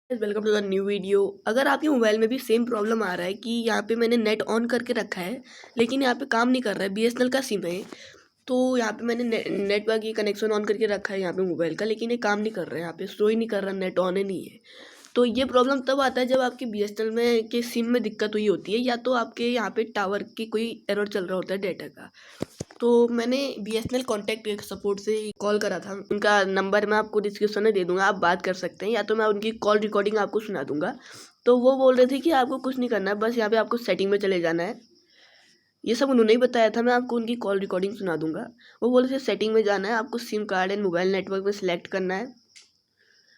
Welcome to the new video. अगर आपके mobile में भी सेम प्रॉब्लम आ रहा है कि यहाँ पे मैंने नेट ऑन करके रखा है लेकिन यहाँ पे काम नहीं कर रहा है, बीएसएनएल का सिम है, तो यहाँ पे मैंने नेटवर्क की कनेक्शन ऑन करके रखा है यहाँ पे मोबाइल का, लेकिन ये काम नहीं कर रहा है, यहाँ पे शो ही नहीं कर रहा, नेट ऑन ही नहीं है। तो ये प्रॉब्लम तब आता है जब आपकी बीएसएनएल में के सिम में दिक्कत हुई होती है, या तो आपके यहाँ पे टावर की कोई एरर चल रहा होता है डेटा का। तो मैंने बीएसएनएल कॉन्टैक्ट सपोर्ट से कॉल करा था, उनका नंबर मैं आपको डिस्क्रिप्शन में दे दूंगा, आप बात कर सकते हैं, या तो मैं उनकी कॉल रिकॉर्डिंग आपको सुना दूंगा। तो वो बोल रहे थे कि आपको कुछ नहीं करना है, बस यहाँ पे आपको सेटिंग में चले जाना है। ये सब उन्होंने ही बताया था, मैं आपको उनकी कॉल रिकॉर्डिंग सुना दूंगा। वो बोल रहे थे सेटिंग में जाना है, आपको SIM card and mobile network में सिलेक्ट करना है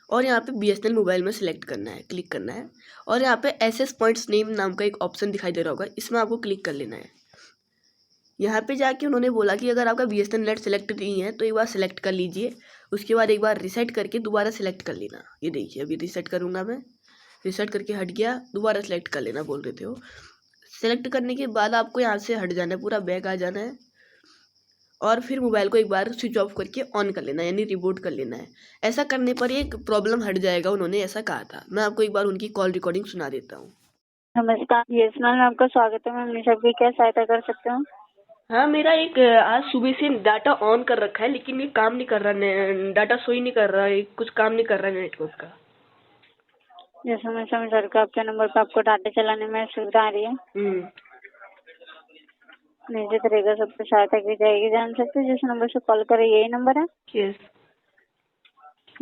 और यहाँ पे बीएसएनएल मोबाइल में सिलेक्ट करना है, क्लिक करना है, और यहाँ पे एसएस पॉइंट्स नेम नाम का एक ऑप्शन दिखाई दे रहा होगा, इसमें आपको क्लिक कर लेना है। यहाँ पे जाके उन्होंने बोला कि अगर आपका बीएसएनएल नेट सेलेक्ट नहीं है तो एक बार सेलेक्ट कर लीजिए, उसके बाद एक बार रीसेट करके दोबारा सेलेक्ट कर लेना। ये देखिए अभी रीसेट करूँगा मैं, रीसेट करके हट गया, दोबारा सेलेक्ट कर लेना बोल रहे थे वो। सेलेक्ट करने के बाद आपको यहाँ से हट जाना है, पूरा बैक आ जाना है, और फिर मोबाइल को एक बार स्विच ऑफ करके ऑन कर लेना है, यानी रिबूट कर लेना है। ऐसा करने पर एक प्रॉब्लम हट जाएगा, उन्होंने ऐसा कहा था। मैं आपको एक बार उनकी कॉल रिकॉर्डिंग सुना देता हूँ। नमस्कार, बीएसएनएल में आपका स्वागत है। मैं हमेशा आपकी क्या सहायता कर सकती हूँ? हाँ, मेरा एक आज सुबह से डाटा ऑन कर रखा है लेकिन ये काम नहीं कर रहा, डाटा शो ही नहीं कर रहा है, कुछ काम नहीं कर रहा है नेटवर्क का। जैसे मैं समझ रहा आपके नंबर पर आपको डाटा चलाने में सुविधा आ रही है। निश्चित रहेगा, सबको सहायता की जाएगी। जान सकते हैं जिस नंबर से कॉल करे यही नंबर है? यस।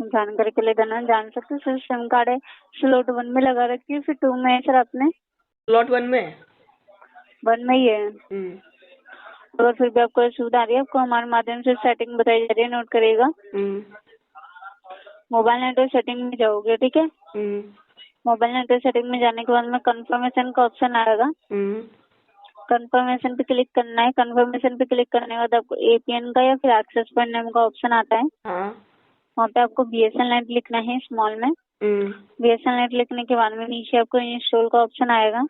जानकारी के लिए धन्यवाद। जान सकते हैं सर, सिम कार्ड है स्लॉट 1 में लगा रखी है, फिर 2 में है सर आपने? स्लॉट 1 में? 1 में ही है। अगर फिर भी आपको सुविधा आ रही है, आपको हमारे माध्यम से सेटिंग बताई जा रही है, नोट करिएगा। मोबाइल नेटवर्क सेटिंग में जाओगे, ठीक है? मोबाइल नेटवर्क सेटिंग में जाने के बाद में कंफर्मेशन का ऑप्शन आएगा। कंफर्मेशन पे क्लिक करना है। कंफर्मेशन पे क्लिक करने के बाद आपको एपीएन का या फिर एक्सेस पॉइंट नेम का ऑप्शन आता है। वहाँ पे आपको बीएसएनएल नेट लिखना है स्मॉल में। बीएसएनएल नेट लिखने के बाद में नीचे आपको इंस्टॉल का ऑप्शन आएगा।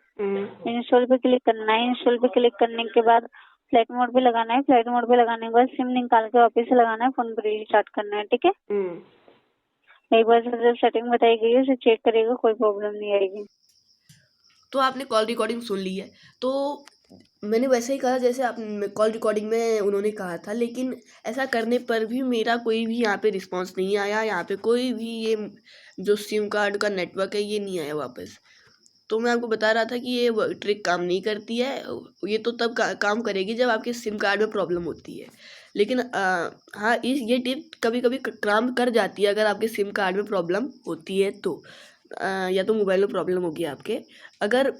इंस्टॉल पे क्लिक करना है। इंस्टॉल पे क्लिक करने के बाद फ्लाइट मोड पे लगाना है। फ्लाइट मोड पे लगाने के बाद सिम निकाल के वापस से लगाना है, फोन पे रिस्टार्ट करना है, ठीक है? एक बार जो सेटिंग बताई गई है उसे चेक करिएगा, कोई प्रॉब्लम नहीं आएगी। तो आपने कॉल रिकॉर्डिंग सुन ली है, तो मैंने वैसे ही कहा जैसे आप कॉल रिकॉर्डिंग में उन्होंने कहा था, लेकिन ऐसा करने पर भी मेरा कोई भी यहाँ पे रिस्पांस नहीं आया, यहाँ पे कोई भी ये जो सिम कार्ड का नेटवर्क है ये नहीं आया वापस। तो मैं आपको बता रहा था कि ये ट्रिक काम नहीं करती है, ये तो तब काम करेगी जब आपके सिम कार्ड में प्रॉब्लम होती है। लेकिन हाँ, ये टिप कभी कभी काम कर जाती है अगर आपके सिम कार्ड में प्रॉब्लम होती है तो, या तो मोबाइल में प्रॉब्लम होगी आपके। अगर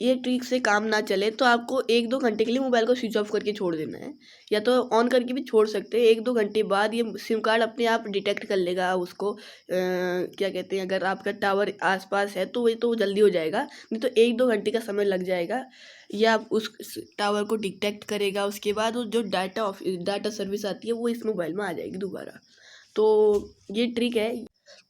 ये ट्रिक से काम ना चले तो आपको 1-2 घंटे के लिए मोबाइल को स्विच ऑफ करके छोड़ देना है, या तो ऑन करके भी छोड़ सकते हैं। 1-2 घंटे बाद ये सिम कार्ड अपने आप डिटेक्ट कर लेगा उसको, क्या कहते हैं, अगर आपका टावर आसपास है तो ये तो जल्दी हो जाएगा, नहीं तो 1-2 घंटे का समय लग जाएगा। या आप उस टावर को डिटेक्ट करेगा, उसके बाद वो जो डाटा सर्विस आती है वो इस मोबाइल में आ जाएगी दोबारा। तो ये ट्रिक है।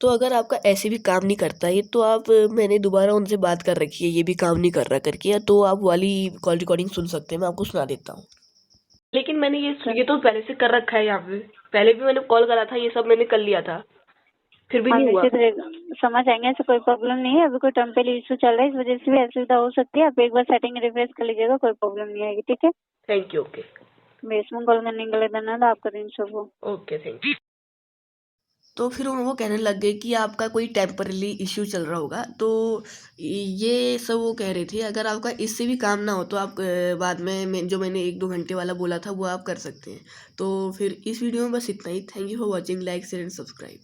तो अगर आपका ऐसे भी काम नहीं करता है तो आप, मैंने दोबारा उनसे बात कर रखी है, ये भी काम नहीं कर रहा करके, तो आप वाली कॉल रिकॉर्डिंग सुन सकते हैं, मैं आपको सुना देता हूँ। लेकिन मैंने ये तो पहले से कर रखा है, यहाँ पे पहले भी मैंने कॉल करा था, ये सब मैंने कर लिया था, फिर भी नहीं हुआ। समझ आएंगे, ऐसे कोई प्रॉब्लम नहीं है। अभी कोई टेम्परेरी इशू चल रहा है, इस वजह से भी असुविधा हो सकती है। आप एक बार सेटिंग रिफ्रेश कर लीजिएगा, कोई प्रॉब्लम नहीं आएगी, ठीक है? Thank you. Okay, basement call करने के लिए धन्यवाद। आपका दिन शुभ हो। Okay, thank you. तो फिर वो कहने लग गए कि आपका कोई टेम्पररी इश्यू चल रहा होगा, तो ये सब वो कह रहे थे। अगर आपका इससे भी काम ना हो तो आप बाद में जो मैंने 1-2 घंटे वाला बोला था वो आप कर सकते हैं। तो फिर इस वीडियो में बस इतना ही। Thank you for watching, like share and subscribe.